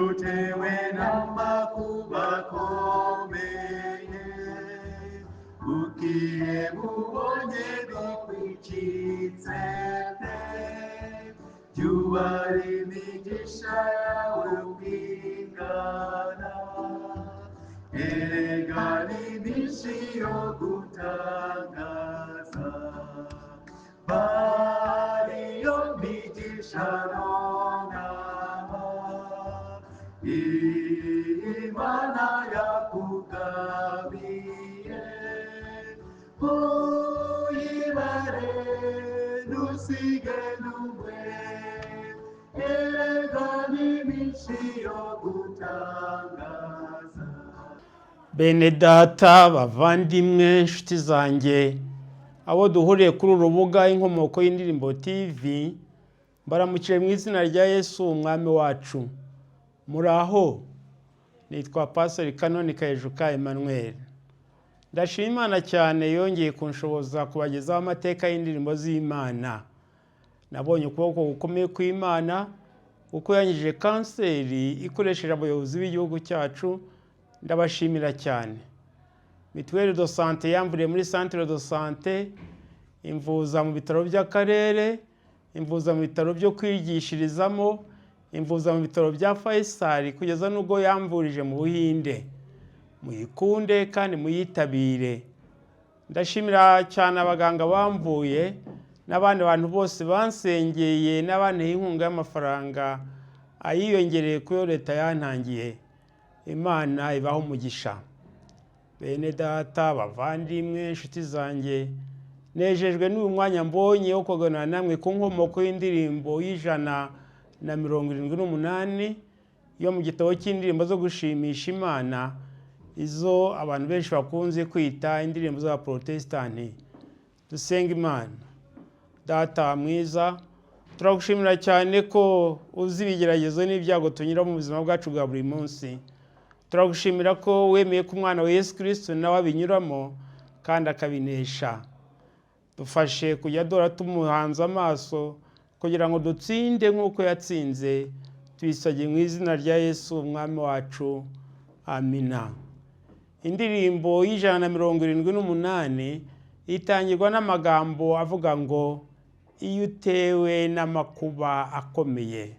dutewe n'amakuba akomeye, ugiye bubonye bikwicitse pe, byubahwe imigisha yawe ubwigana, erega n'iminsi yo gutangaza, bariyo migisha nonaha Imana yakugabiye, uyibare ntusige n'umwe, erega n'iminsi yo gutangaza. Bene data, bavandimwe, inshuti zanjye, abo duhuriye kuri uru rubuga Inkomoko y'Indirimbo TV, mbaramukire mu izina rya Yesu umwami wacu. Muraho, nitwa Pastor Kanoni Kayejuka Emmanuel. Ndashima Imana cyane yongeye kunshoboza kubagezaho amateka y'indirimbo z'Imana. Nabonye ukuboko gukomeye kw'Imana uko yanyije kanseri ikoresheje abayobozi b'igihugu cyacu, ndabashimira cyane. Mituelle de santé yamvuriye muri centre de santé, imvuza mu bitaro by'akarere, imvuza mu bitaro byo kwigishirizamo, imvuza mu bitaro bya Faisal, kugeza n'ubwo yamvurije mu Buhinde. Muyikunde kandi muyitabire. Ndashimira cyane abaganga bamvuye n'abandi bantu bose bansengeye n'abanteye inkunga y'amafaranga ayiyongereye kuyo leta yantangiye. Imana ibaho umugisha. Bene data, bavandimwe, inshuti zanjye, nejejwe n'uyu mwanya mbonye wo kuganira namwe ku nkomoko y'indirimbo y'178 yo mu gitabo cy'indirimbo zo gushimisha Imana, izo abantu benshi bakunze kwita indirimbo z'abaprotestani. Dusenga Imana. Data mwiza, turagushimira cyane ko uzi ibigeragezo n'ibyago tunyura mu buzima bwacu bwa buri munsi. Turagushimira ko wemeye ko umwana wa Yesu Kristo nawe abinyuramo kandi akabinesha. Dufashe kujya dora tumuhanze amaso kugira ngo dutsinde nk'uko yatsinze, tubisabye mu izina rya Yesu umwami wacu. Amina. Indirimbo y'178 itangirwa n'amagambo avuga ngo iyo utewe n'amakuba akomeye.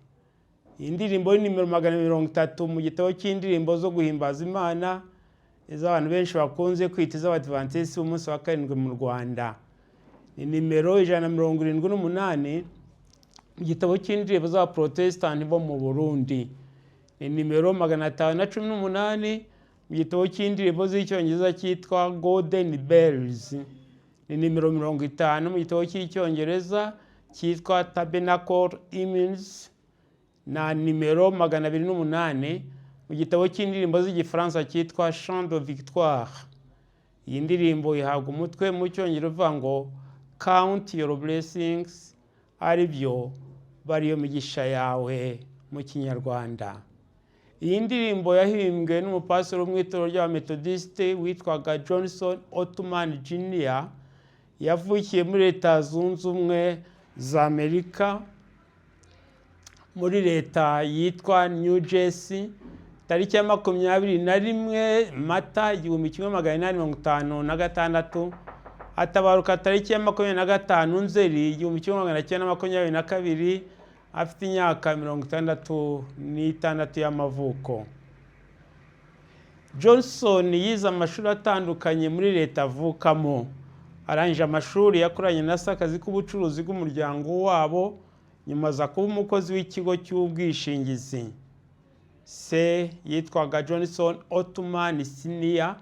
Indirimbo nimero 130 mu gitabo cy'indirimbo zo guhimbaza Imana, iz'abantu benshi bakunze kwita iz'Abadventiste b'umunsi wa karindwi mu Rwanda. Ni nimero 178 mu gitabo cy'indirimbo z'Abaprotestant bo mu Burundi. Ni nimero 518 mu gitabo cy'indirimbo z'icyongereza cyitwa Golden Bells. Ni nimero 50 mu gitabo cy'icyongereza cyitwa Tabernacle Hymns, na nimero 208 mu gitabo cy'indirimbo z'igifaransa cyitwa Chant de Victoire. Iyi ndirimbo ihabwa umutwe mu cyongereza uvuga ngo Count your blessings, ari byo bariyo migisha yawe mu Kinyarwanda. Iyi ndirimbo yahimbwe n'umupastori wo mu itorero ry'Abamethodiste witwaga Johnson Ottoman Jr. yavukiye muri Leta Zunze Ubumwe za Amerika, muri leta yitwa New Jersey, tariki ya 21 Mata 1856, atabaruka tariki ya 25 Nzeri 1922, afite imyaka 66 y'amavuko. Johnson yize amashuri atandukanye muri leta avukamo. Arangije amashuri yakoranye na se akazi k'ubucuruzi bw'umuryango wabo, nyuma aza kuba umukozi w'ikigo cy'ubwishingizi. Se yitwaga Johnson Ottoman Sr.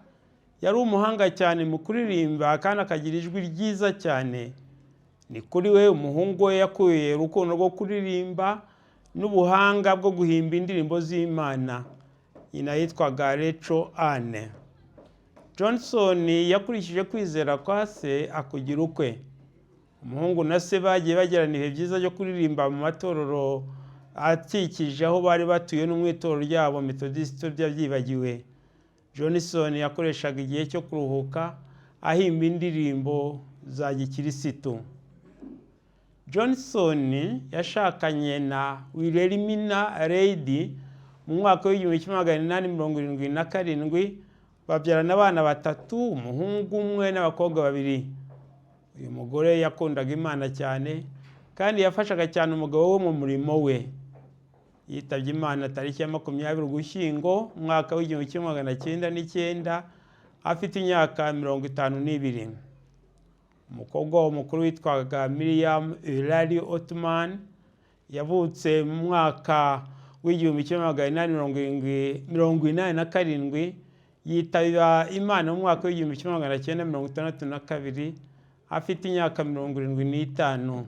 yari umuhanga cyane mu kuririmba kandi akagira ijwi ryiza cyane. Ni kuri we umuhungu we yakuye urukundo rwo kuririmba n'ubuhanga bwo guhimba indirimbo z'Imana. Nyina yitwaga Rachel Anne. Johnson yakurikije kwizera kwa se akugira ukwe. Umuhungu na se bagiye bagirana ibihe byiza byo kuririmba mu matorero akikije aho bari batuye no mu itorero ryabo Methodist byabyibagiwe. Johnson yakoreshaga igihe cyo kuruhuka ahimba indirimbo za gikirisitu. Johnson yashakanye na Wilhelmina Reid mu mwaka w'1877 babyarana abana 3, umuhungu umwe n'abakobwa 2. Uyu mugore yakundaga Imana cyane kandi yafashaga cyane umugabo we mu murimo we. Yitabye Imana tariki ya 20 Ugushyingo umwaka w'1909 afite imyaka 52. Umukobwa w'umukuru witwaga Miriam Eulalie Othman yavutse mu mwaka w'1887, yitaba Imana mu mwaka w'1962 afite imyaka 75.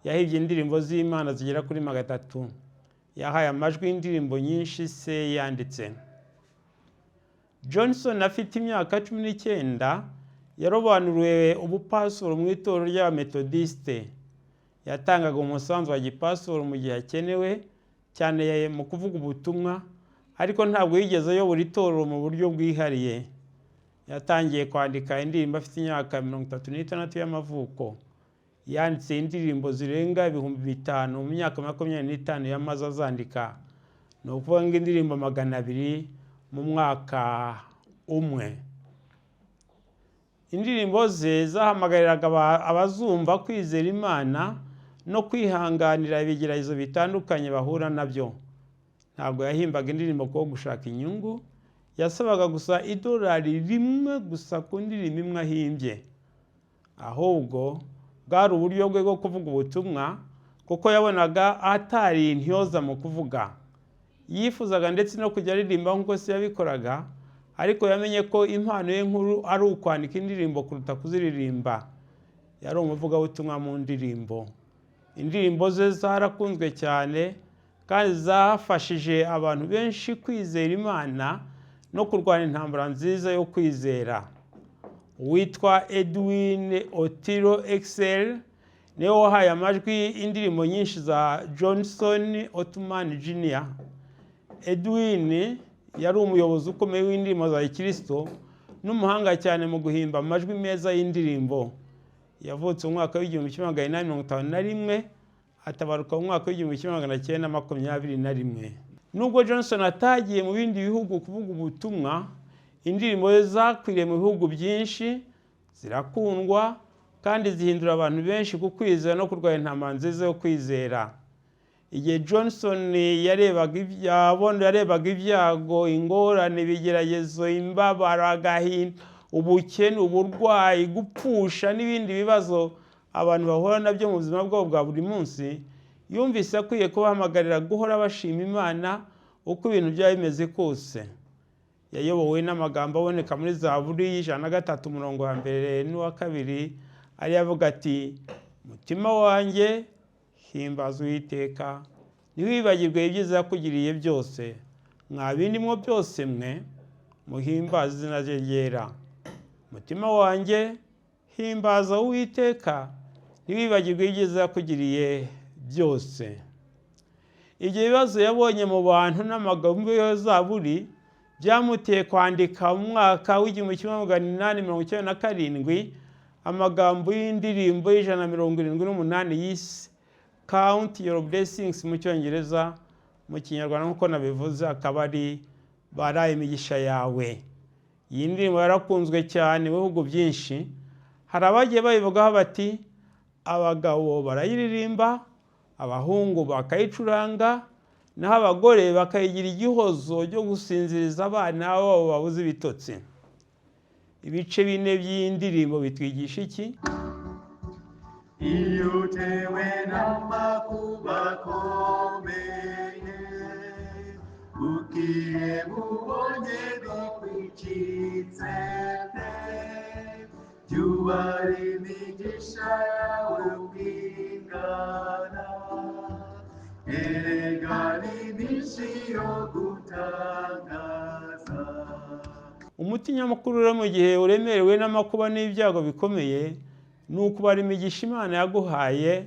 Yahibye indirimbo z'Imana zigera kuri 300. Yahaye amajwi indirimbo nyinshi se yanditse. Johnson afite imyaka 19 yarobanuriwe ubupasoro mu itorero ry'Abametodiste. Yatangaga umusanzu wa gipasoro mu gihe akenewe cyane mu kuvuga ubutumwa, ariko ntabwo yigeze ayobora itorero mu buryo bwihariye. Yatangiye kwandika indirimbo afite imyaka 36 y'amavuko. Yanditse indirimbo zirenga 5,000 mu myaka 25 yamaze azandika. Ni ukuvuga ngo indirimbo 200 mu mwaka umwe. Indirimbo ze zahamagariraga abazumva kwizera Imana no kwihanganira ibigeragezo bitandukanye bahura nabyo. Ntabwo yahimbaga indirimbo ko gushaka inyungu, yasabaga gusa $1 gusa ku ndirimbo imwe ahimbye. Ahubwo bwari uburyo bwe bwo kuvuga ubutumwa, kuko yabonaga atari intyoza mu kuvuga. Yifuzaga ndetse no kujya aririmba nk'uko se yabikoraga, ariko yamenye ko impano ye nkuru ari ukwandika indirimbo kuruta kuziririmba. Yari umuvugabutumwa mu ndirimbo. Indirimbo ze zarakunzwe cyane kandi zafashije abantu benshi kwizera Imana no kurwanya intambara nziza yo kwizera. Uwitwa Edwin Otilo Excel niwe wahaye amajwi indirimbo nyinshi za Johnson Othman Jr. Edwin yari umuyobozi ukomeye w'indirimbo za Kristo n'umuhanga cyane mu guhimba amajwi meza y'indirimbo. Yavutse mu mwaka w'1951 atabaruka mu mwaka w'1921. Nubwo Johnson atagiye mu bindi bihugu kuvuga ubutumwa, indirimbo ze zakwiriye mu bihugu byinshi, zirakundwa kandi zihindura abantu benshi ku kwizera no kurwanya intambara nziza yo kwizera. Igihe Johnson yarebaga ibyago, ingorane, ibigeragezo, imbabara, agahinda, ubukene, uburwayi, gupfusha n'ibindi bibazo abantu bahura nabyo mu buzima bwabo bwa buri munsi, yumvise akwiye kubahamagarira guhora bashima Imana uko ibintu byaba bimeze kose. Yayobowe n'amagambo aboneka muri Zaburi 103 umurongo wa 1 n'uwa 2, ari avuga ati: "Mutima wanjye himbaza Uwiteka, ntiwibagirwe ibyiza yakugiriye byose. Mwa bindimwo byose mwe, muhimbaze izina rye ryera. Mutima wanjye himbaza Uwiteka, ntiwibagirwe ibyiza yakugiriye byose." Ibyo bibazo yabonye mu bantu n'amagambo ya Zaburi byamuteye kwandika mu mwaka w'1897 amagambo y'indirimbo y'178 yise Count Your Blessings mu Cyongereza, mu Kinyarwanda nk'uko nabivuze akaba ari baraye imigisha yawe. Iyi ndirimbo yarakunzwe cyane mu bihugu byinshi. Hari abagiye bayivugaho bati abagabo barayiririmba, abahungu bakayicuranga, naho abagore bakayigira igihozo cyo gusinziriza abana babo babuze ibitotsi. Ibice 4 by'indirimbo bitwigisha iki? Iyo utewe n'amakuba akomeye, ukibonye bikwicitse pe, byubara imigisha yawe ukingana, erega n'iminsi yo gutangaza. Umuti nyamukuru rero mu gihe uremerewe n'amakuba n'ibyago bikomeye, ni ukubara imigisha Imana yaguhaye,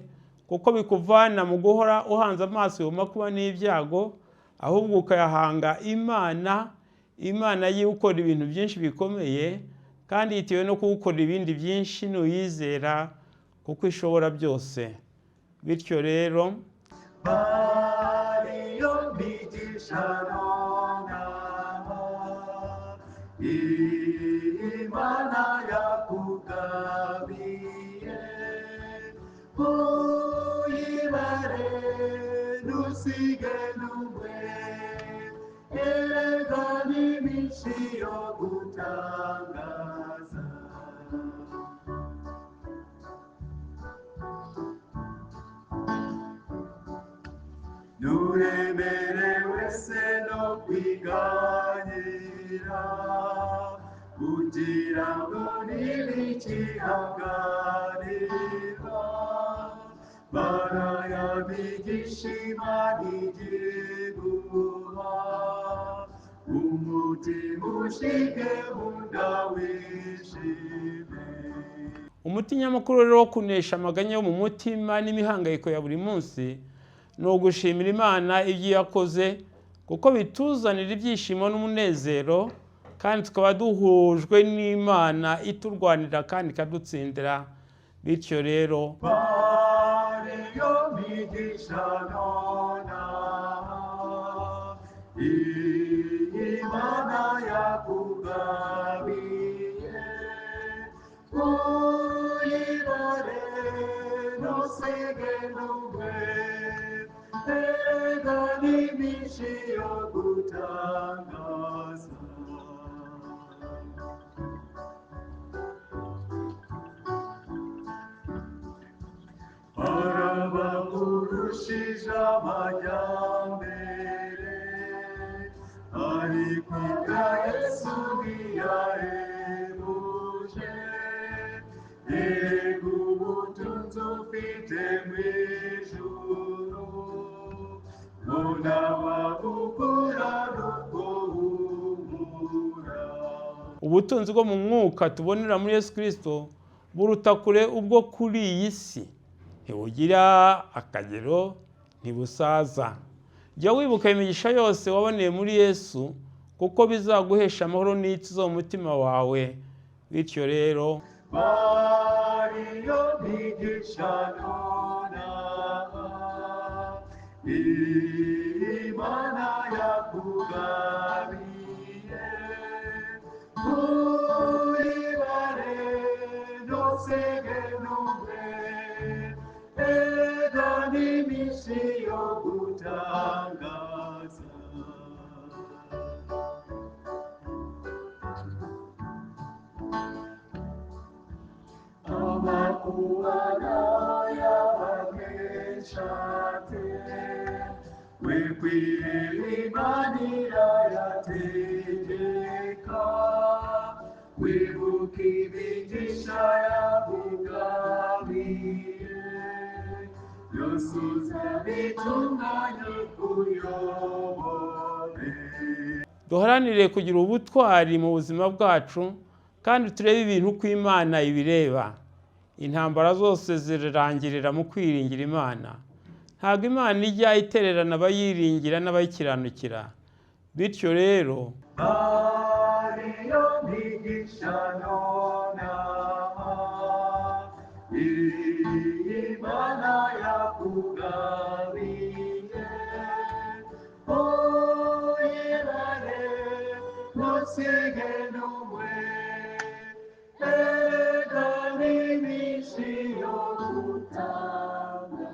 kuko bikuvana mu guhora uhanze amaso mu makuba n'ibyago, ahubwo ukayahanga Imana. Imana y'ukora ibintu byinshi bikomeye kandi yitewe no gukora ibindi byinshi n'uyizera, kuko ishobora byose. Bityo rero Bariyo migisha imigisha nonaha Imana yakugabiye uyibare ntusige n'umwe erega n'iminsi yo gutangaza nuremerewe se no kwiganyira kugira ngo ntibikihanganirwa barayabigisha Imana igiguha umutima ushike munda wishime. Umuti nyamukuru rero wo kunesha amaganya yo mu mutima n'imihangayiko ya buri munsi ni ugushimira Imana ibyo yakoze kuko bituzanira ibyishimo n'umunezero kandi tukaba duhujwe n'Imana iturwanira kandi ikadutsindira. Bityo rero Bariyo migisha nonaha Imana yakugabiye uyibare ntusige n'umwe erega n'iminsi yo gutangaza arabakurushije amajyambere ariko ibya Yesu ntiyahebuje erega ubutunzi ufite mu ijuru nababukura n'ubwo humura. ubutunzi bwo mu mwuka tubonera muri Yesu Kristo buruta kure ubwo kuri iyi si. Ntibugira akagero, ntibusaza. Jya wibuka imigisha yose waboneye muri Yesu kuko bizaguhesha amahoro n'ituzo mu mutima wawe. Bityo rero bariyo migisha nonaha Imana yakugabiye uyibare ntusige n'umwe erega n'iminsi yo gutangaza amakuba y'abakeshate we kwibanira yategeka wibuka imigisha yakugabiye yose uzabitunganye kuyobore. duharanire kugira ubutwari mu buzima bwacu kandi turebe ibintu uko Imana ibireba. Intambara zose zirarangirira mu kwiringira Imana. Ntabwo Imana ijya itererana abayiringira n'abayikiranukira. Bityo rero bariyo migisha nonaha Imana yakugabiye uyibare ntusige n'umwe erega n'iminsi yo gutangaza.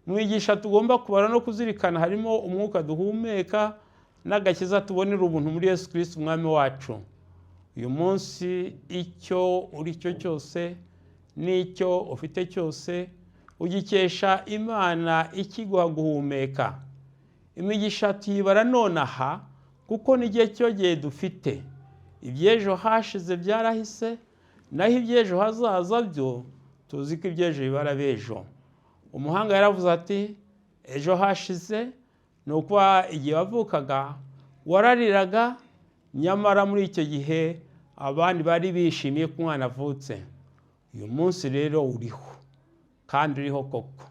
mwigisha tugomba kubara no kuzirikana harimo umwuka duhumeka n'agakiza tubonera ubuntu muri Yesu Kristo umwami wacu. Uyu munsi icyo uri cyo cyose n'icyo ufite cyose ugikesha Imana ikiguha guhumeka. Imigisha tuyibara nonaha kuko n'igihe cyo gihe dufite. Iby'ejo hashize byarahise naho iby'ejo hazaza byo tuzi ko iby'ejo bibara b'ejo. Umuhanga yaravuze ati ejo hashize ni ukuba igihe wavukaga warariraga nyamara muri icyo gihe abandi bari bishimiye ko umwana avutse. Uyu munsi rero uriho kandi uriho koko.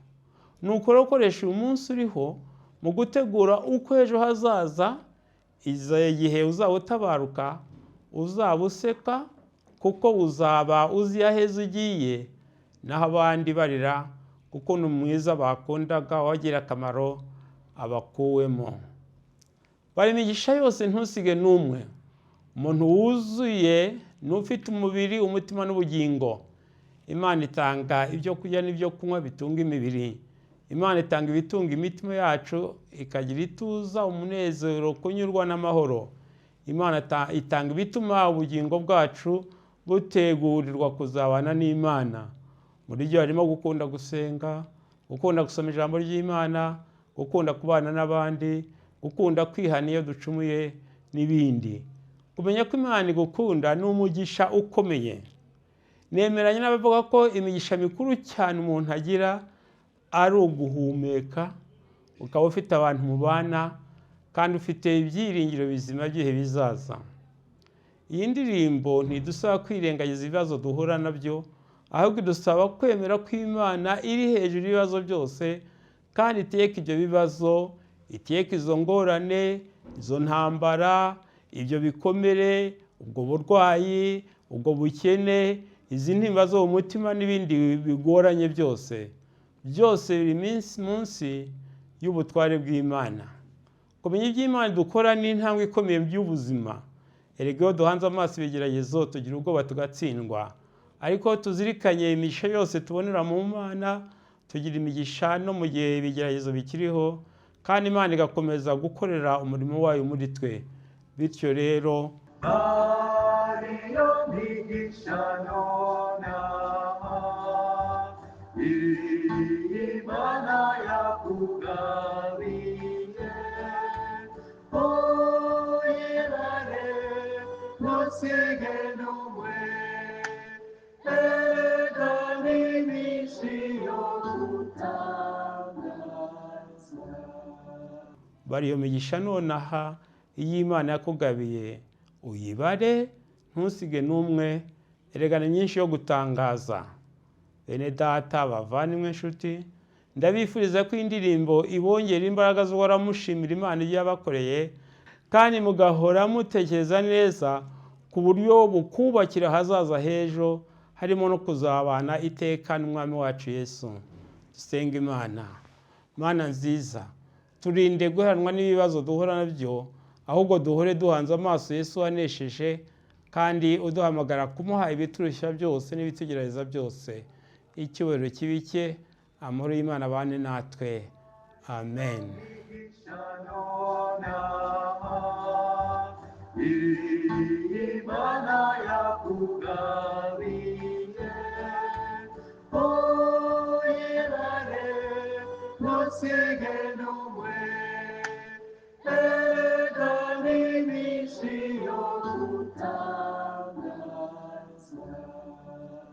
Nuko rero ukoresha uyu munsi uriho mu gutegura uko ejo hazaza igihe uzaba utabaruka uzaba useka kuko uzaba uzi aheza ugiye naho abandi barira kuko ni mwiza bakundaga wagira akamaro abakuwemo. Bari imigisha yose ntusige n'umwe. Umuntu wuzuye n'ufite umubiri, umutima n'ubugingo. Imana itanga ibyo kurya n'ibyo kunywa bitunga imibiri. Imana itanga ibitunga imitima yacu, ikagira ituza, umunezero, kunyurwa n'amahoro. Imana itanga ibituma ubugingo bwacu butegurirwa kuzabana n'Imana. Muri byo harimo gukunda gusenga, gukunda gusoma ijambo ry'Imana, gukunda kubana n'abandi, gukunda kwihana iyo ducumuye n'ibindi. Kumenya ko Imana igukunda ni umugisha ukomeye. Nemeranya n'abavuga ko imigisha mikuru cyane umuntu agira ari uguhumeka, ukaba ufite abantu mubana kandi ufite ibyiringiro bizima by'ibihe bizaza. Iyi ndirimbo ntidusaba kwirengagiza ibibazo duhura nabyo, ahubwo idusaba kwemera ko Imana iri hejuru y'ibibazo byose kandi iteka ibyo bibazo, iteka izo ngorane, izo ntambara, ibyo bikomere, ubwo burwayi, ubwo bukene, izi ntimba zo mu mutima n'ibindi bigoranye byose biri munsi y'ubutware bw'Imana. Kumenya iby'Imana dukora ni intambwe ikomeye by'ubuzima. Erega iyo duhanze amaso ibigeragezo tugira ubwoba tugatsindwa, ariko tuzirikanye imigisha yose tubonera mu Mana, tugira imigisha no mu gihe ibigeragezo bikiriho, kandi Imana igakomeza gukorera umurimo wayo muri twe. Bityo rero ariyo migisha nonaha Imana yakugabiye, uyirare ntusige n'umwe, erega n'iminsi yo gutangaza. bari iyo migisha nonaha iyo Imana yakugabiye, uyibare ntusige n'umwe, erega ni myinshi yo gutangaza. Bene data, bavandimwe, inshuti, ndabifuriza ko indirimbo ibongera imbaraga zo guhora mushimira Imana ibyo yabakoreye, kandi mugahora mutekereza neza ku buryo bukubakira ahazaza h'ejo, harimo no kuzabana iteka n'Umwami wacu Yesu. Dusenga Imana. Mana nziza, turinde guheranwa n'ibibazo duhura nabyo, ahubwo duhore duhanze amaso Yesu wanesheje, kandi uduhamagara kumuha ibiturushya byose n'ibitugerageza byose. Icyubahiro kibi cye, amahoro y'Imana abane natwe. Amen. Imana yakugabiye, uyirare ntusige n'umwe.